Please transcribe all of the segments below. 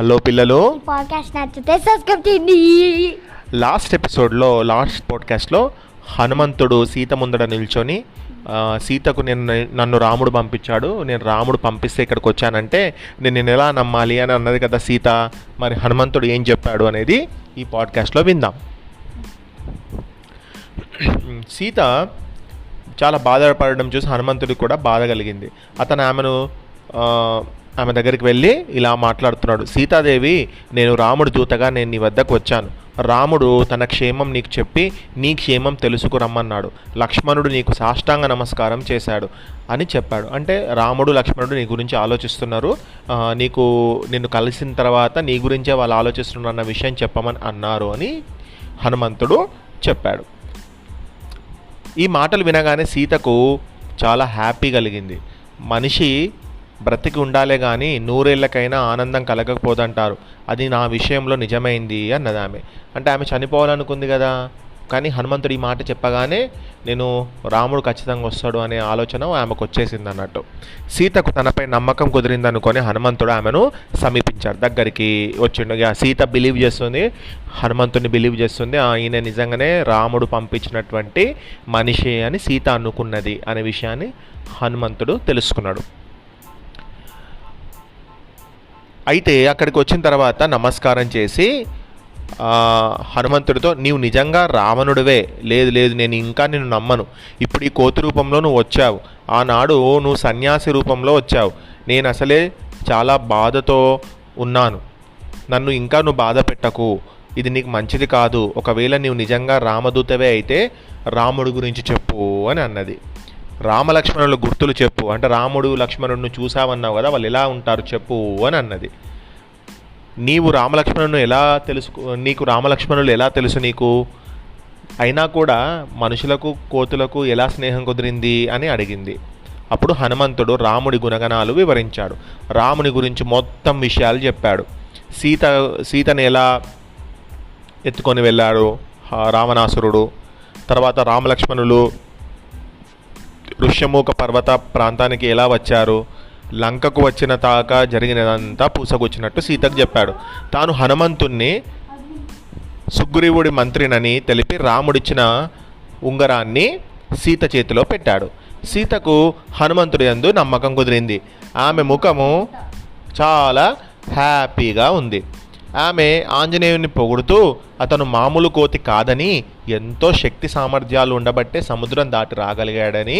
Hello పిల్లలు, podcast నచ్చితే subscribe చేయండి. లాస్ట్ పాడ్కాస్ట్లో హనుమంతుడు సీత ముందర నిల్చొని సీతకు నన్ను రాముడు పంపించాడు, నేను రాముడు పంపిస్తే ఇక్కడికి వచ్చానంటే నేను ఎలా నమ్మాలి అని అన్నది కదా సీత. మరి హనుమంతుడు ఏం చెప్పాడు అనేది ఈ పాడ్కాస్ట్లో విందాం. సీత చాలా బాధపడడం చూసి హనుమంతుడికి కూడా బాధ కలిగింది. అతను ఆమె దగ్గరికి వెళ్ళి ఇలా మాట్లాడుతున్నాడు. సీతాదేవి, నేను రాముడు దూతగా నేను నీ వద్దకు వచ్చాను. రాముడు తన క్షేమం నీకు చెప్పి నీ క్షేమం తెలుసుకురమ్మన్నాడు. లక్ష్మణుడు నీకు సాష్టాంగ నమస్కారం చేశాడు అని చెప్పాడు. అంటే రాముడు లక్ష్మణుడు నీ గురించి ఆలోచిస్తున్నారు, నిన్ను కలిసిన తర్వాత నీ గురించే వాళ్ళు ఆలోచిస్తున్నారు అన్న విషయం చెప్పమని అన్నారు అని హనుమంతుడు చెప్పాడు. ఈ మాటలు వినగానే సీతకు చాలా హ్యాపీ కలిగింది. మనిషి బ్రతికి ఉండాలే కానీ 100 ఏళ్ళకైనా ఆనందం కలగకపోదంటారు. అది నా విషయంలో నిజమైంది అన్నది ఆమె. అంటే ఆమె చనిపోవాలనుకుంది కదా, కానీ హనుమంతుడు ఈ మాట చెప్పగానే నేను రాముడు ఖచ్చితంగా వస్తాడు అనే ఆలోచన ఆమెకు వచ్చేసింది అన్నట్టు. సీతకు తనపై నమ్మకం కుదిరిందనుకొని హనుమంతుడు ఆమెను సమీపించాడు, దగ్గరికి వచ్చిండు. సీత బిలీవ్ చేస్తుంది, హనుమంతుడిని బిలీవ్ చేస్తుంది. ఈయన నిజంగానే రాముడు పంపించినటువంటి మనిషి అని సీత అనుకున్నది అనే విషయాన్ని హనుమంతుడు తెలుసుకున్నాడు. అయితే అక్కడికి వచ్చిన తర్వాత నమస్కారం చేసి హనుమంతుడితో, నీవు నిజంగా రావణుడివే, లేదు నేను ఇంకా నిన్ను నమ్మను. ఇప్పుడు ఈ కోతి రూపంలో నువ్వు వచ్చావు, ఆనాడు నువ్వు సన్యాసి రూపంలో వచ్చావు. నేను అసలే చాలా బాధతో ఉన్నాను, నన్ను ఇంకా నువ్వు బాధ పెట్టకు, ఇది నీకు మంచిది కాదు. ఒకవేళ నీవు నిజంగా రామదూతవే అయితే రాముడి గురించి చెప్పు అని అన్నది. రామలక్ష్మణుల గుర్తులు చెప్పు, అంటే రాముడు లక్ష్మణుడిని చూసావన్నావు కదా, వాళ్ళు ఎలా ఉంటారు చెప్పు అని అన్నది. నీకు రామలక్ష్మణులు ఎలా తెలుసు నీకు? అయినా కూడా మనుషులకు కోతులకు ఎలా స్నేహం కుదిరింది అని అడిగింది. అప్పుడు హనుమంతుడు రాముడి గుణగణాలు వివరించాడు. రాముని గురించి మొత్తం విషయాలు చెప్పాడు. సీతని ఎలా ఎత్తుకొని వెళ్ళాడు రావణాసురుడు, తర్వాత రామలక్ష్మణులు ఋష్యమూక పర్వత ప్రాంతానికి ఎలా వచ్చారు, లంకకు వచ్చిన తాక జరిగినదంతా పూసగుచ్చినట్టు సీతకు చెప్పాడు. తాను హనుమంతుణ్ణి సుగ్రీవుడి మంత్రినని తెలిపి రాముడిచ్చిన ఉంగరాన్ని సీత చేతిలో పెట్టాడు. సీతకు హనుమంతుడి యందు నమ్మకం కుదిరింది. ఆమె ముఖము చాలా హ్యాపీగా ఉంది. ఆమె ఆంజనేయుని పొగుడుతూ, అతను మామూలు కోతి కాదని, ఎంతో శక్తి సామర్థ్యాలు ఉండబట్టే సముద్రం దాటి రాగలిగాడని,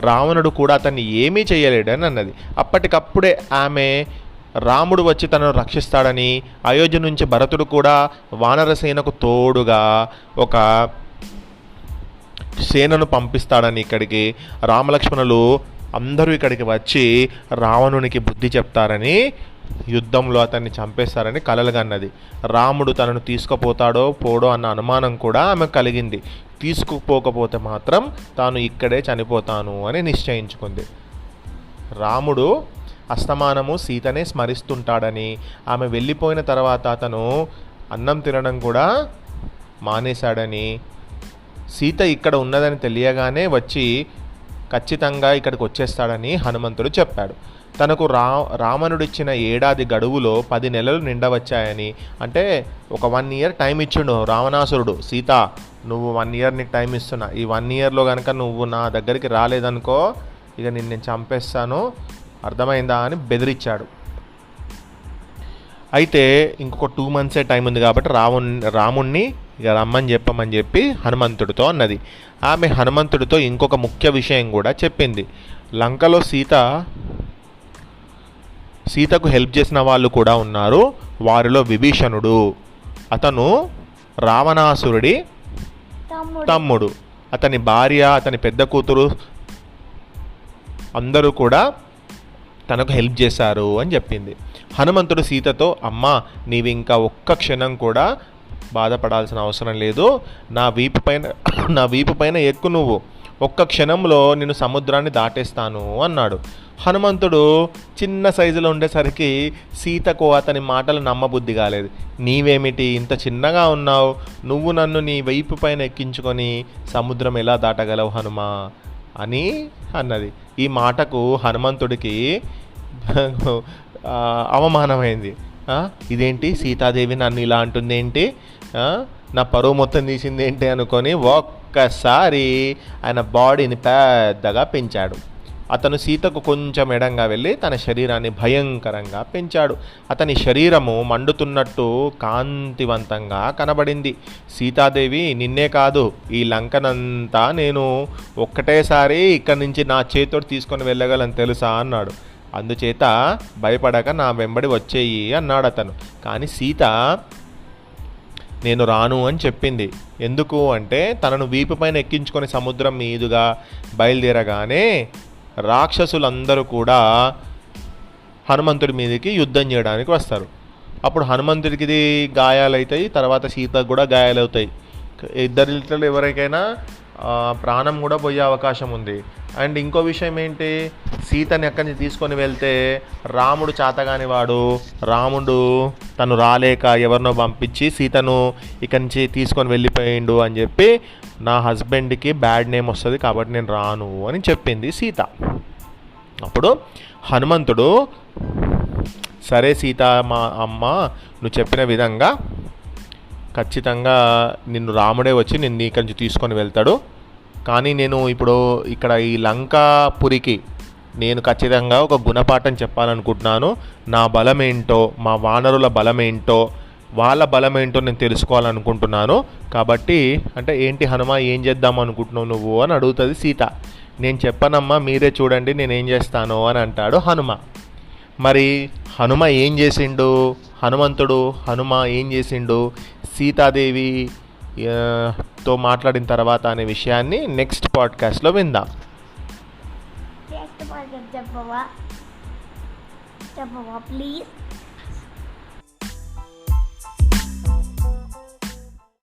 రావణుడు కూడా అతన్ని ఏమీ చేయలేడని అన్నది. అప్పటికప్పుడే ఆమె రాముడు వచ్చి తనను రక్షిస్తాడని, అయోధ్య నుంచి భరతుడు కూడా వానరసేనకు తోడుగా ఒక సేనను పంపిస్తాడని, ఇక్కడికి రామలక్ష్మణులు అందరూ ఇక్కడికి వచ్చి రావణునికి బుద్ధి చెప్తారని, యుద్ధంలో అతన్ని చంపేస్తారని కలలుగన్నది. రాముడు తనను తీసుకుపోతాడో పోడో అన్న అనుమానం కూడా ఆమె కలిగింది. తీసుకుపోకపోతే మాత్రం తాను ఇక్కడే చనిపోతాను అని నిశ్చయించుకుంది. రాముడు అస్తమానము సీతనే స్మరిస్తుంటాడని, ఆమె వెళ్ళిపోయిన తర్వాత అతను అన్నం తినడం కూడా మానేశాడని, సీత ఇక్కడ ఉన్నదని తెలియగానే వచ్చి ఖచ్చితంగా ఇక్కడికి వచ్చేస్తాడని హనుమంతుడు చెప్పాడు. తనకు రావణుడిచ్చిన ఏడాది గడువులో 10 నెలలు నిండవచ్చాయని, అంటే ఒక 1 ఇయర్ టైం ఇచ్చిండు రావణాసురుడు. సీత, నువ్వు 1 ఇయర్ నీకు టైం ఇస్తున్నా, ఈ 1 ఇయర్లో కనుక నువ్వు నా దగ్గరికి రాలేదనుకో ఇక నేను చంపేస్తాను, అర్థమైందా అని బెదిరించాడు. అయితే ఇంకొక 2 మంత్సే టైం ఉంది కాబట్టి రాముణ్ణి ఇక రమ్మని చెప్పి హనుమంతుడితో అన్నది. ఆమె హనుమంతుడితో ఇంకొక ముఖ్య విషయం కూడా చెప్పింది. లంకలో సీతకు హెల్ప్ చేసిన వాళ్ళు కూడా ఉన్నారు. వారిలో విభీషణుడు, అతను రావణాసురుడి తమ్ముడు, అతని భార్య, అతని పెద్ద కూతురు అందరూ కూడా తనకు హెల్ప్ చేశారు అని చెప్పింది. హనుమంతుడు సీతతో, అమ్మా, నీవు ఇంకా ఒక్క క్షణం కూడా బాధపడాల్సిన అవసరం లేదు, నా వీపు పైన ఎక్కు, నువ్వు ఒక్క క్షణంలో నేను సముద్రాన్ని దాటేస్తాను అన్నాడు. హనుమంతుడు చిన్న సైజులో ఉండేసరికి సీతకు అతని మాటలు నమ్మబుద్ధి కాలేదు. నీవేమిటి ఇంత చిన్నగా ఉన్నావు, నువ్వు నన్ను నీ వైపు పైన ఎక్కించుకొని సముద్రం ఎలా దాటగలవు హనుమా అని అన్నది. ఈ మాటకు హనుమంతుడికి అవమానమైంది. ఇదేంటి సీతాదేవి నన్ను ఇలా అంటుంది ఏంటి, నా పరువు మొత్తం తీసింది ఏంటి అనుకొని ఒక్కసారి ఆయన బాడీని పెద్దగా పెంచాడు. అతను సీతకు కొంచెం ఎడంగా వెళ్ళి తన శరీరాన్ని భయంకరంగా పెంచాడు. అతని శరీరము మండుతున్నట్టు కాంతివంతంగా కనబడింది. సీతాదేవి, నిన్నే కాదు ఈ లంకనంతా నేను ఒక్కటేసారి ఇక్కడి నుంచి నా చేతితో తీసుకొని వెళ్ళగలను తెలుసా అన్నాడు. అందుచేత భయపడక నా వెంబడి వచ్చేయి అన్నాడు అతను. కానీ సీత నేను రాను అని చెప్పింది. ఎందుకు అంటే తనను వీపు పైన ఎక్కించుకొని సముద్రం మీదుగా బయలుదేరగానే రాక్షసులందరూ కూడా హనుమంతుడి మీదకి యుద్ధం చేయడానికి వస్తారు. అప్పుడు హనుమంతుడికి ఇది గాయాలవుతాయి, తర్వాత సీతకు కూడా గాయాలవుతాయి. ఇద్దరిలో ఎవరికైనా ప్రాణం కూడా పోయే అవకాశం ఉంది. అండ్ ఇంకో విషయం ఏంటి, సీతని ఎక్కడి నుంచి తీసుకొని వెళ్తే రాముడు చాతగాని వాడు, రాముడు తను రాలేక ఎవరినో పంపించి సీతను ఇక్కడి నుంచి తీసుకొని వెళ్ళిపోయిండు అని చెప్పి నా హస్బెండ్కి బ్యాడ్ నేమ్ వస్తుంది కాబట్టి నేను రాను అని చెప్పింది సీత. అప్పుడు హనుమంతుడు, సరే సీత మా అమ్మ, నువ్వు చెప్పిన విధంగా ఖచ్చితంగా నిన్ను రాముడే వచ్చి నిన్ను ఇక్కడి నుంచి తీసుకొని వెళ్తాడు. కానీ నేను ఇప్పుడు ఇక్కడ ఈ లంకాపురికి నేను ఖచ్చితంగా ఒక గుణపాఠం చెప్పాలనుకుంటున్నాను. నా బలం ఏంటో, మా వానరుల బలం ఏంటో, వాళ్ళ బలం ఏంటో నేను తెలుసుకోవాలనుకుంటున్నాను. కాబట్టి అంటే ఏంటి హనుమ, ఏం చేద్దాం అనుకుంటున్నావు నువ్వు అని అడుగుతుంది సీత. నేను చెప్పనమ్మా, మీరే చూడండి నేనేం చేస్తాను అని అంటాడు హనుమ. మరి హనుమ ఏం చేసిండు, హనుమ ఏం చేసిండు సీతాదేవి తో మాట్లాడిన తర్వాత అనే విషయాన్ని నెక్స్ట్ పాడ్కాస్ట్లో విందాం. చెప్పవా ప్లీజ్.